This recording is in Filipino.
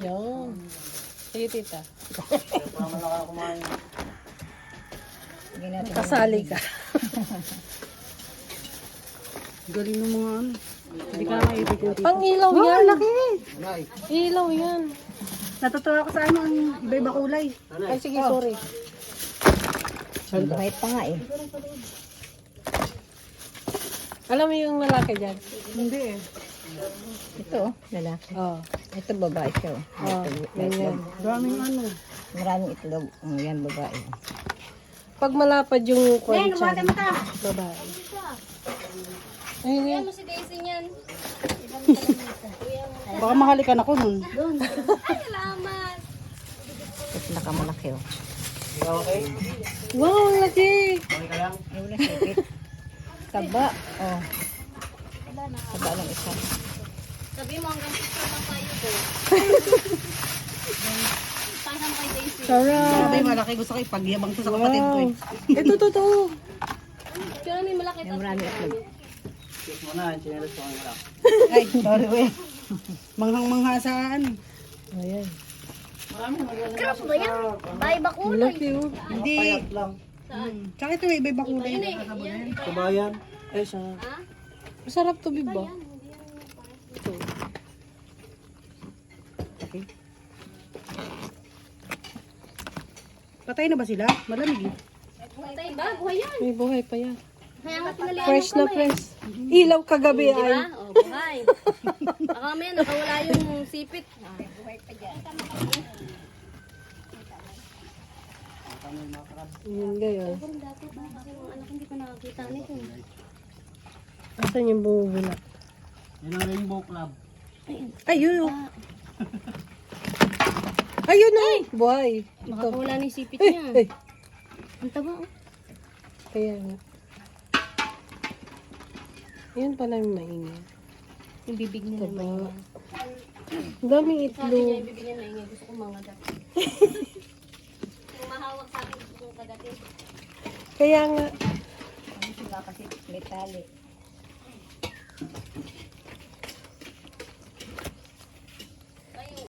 Yan. Sige, tita. Kasali ka. Galing ng mga ano. Hindi ka naman ibig ko dito. Pang ilaw Oh, yan. laki! Ilaw yan. Natutuwa ko sa ano, ang iba-iba kulay. Ay, sige, sorry. Kahit pa nga eh. Alam mo yung lalaki dyan? Hindi eh. Ito, lalaki. Oo. Ito, babae siya. Oo. Ganyan. Daming ano. Maraming itlog. Yan, babae. Pag malapad yung kwancha. Babae. Ayun yan. Si Daisy niyan. Baka mahalikan ako nun. Ay, salamat. Ito, nakamalaki oh. Wow, laki. Ay, wala sikit. Taba. Oh. Taba lang isa. Sabi mo hanggang 6 lang tayo ko. Parang kay Daisy. Sarap. Sabi, malaki gusto ko ipagyabang to sa kapatid ko eh. Ito, totoo. Kaya may malaki Yan, maraming itlog. Ay, sorry we. Manghang-mangha sa ano. Ayan. Crap ba yan? Bay ba kulay? Laki oh. Hindi. Tsaka ito iba-iba kulay. Kabayan. Eh, sa... Masarap to, biba. Patay na ba sila? Malamig eh. Patay ba? Buhay yan. May buhay pa yan. Kaya nga pinalian Fresh na fresh. Ilaw kagabi ay. Diba? Oh, buhay. Baka may nakawala yung sipit. Buhay pa dyan. Yun gayon. Parang dati ba? Aking anak hindi ko nakakita nito. Asan yung bumubula? Yan ang Rainbow Club. Ayun oh. Ayun oh. Buhay. Ito. Makakawala ni sipit Eh, niya. eh. Ang taba oh. Kaya nga. Ayun pala yung maingay. Yung bibig niya na maingay. Ang daming Sabi niya itlog. yung bibig niya maingay. Gusto ko mga dati. Yung mahawak sa akin gusto ko kadati. Kaya nga. Sila kasi may tali.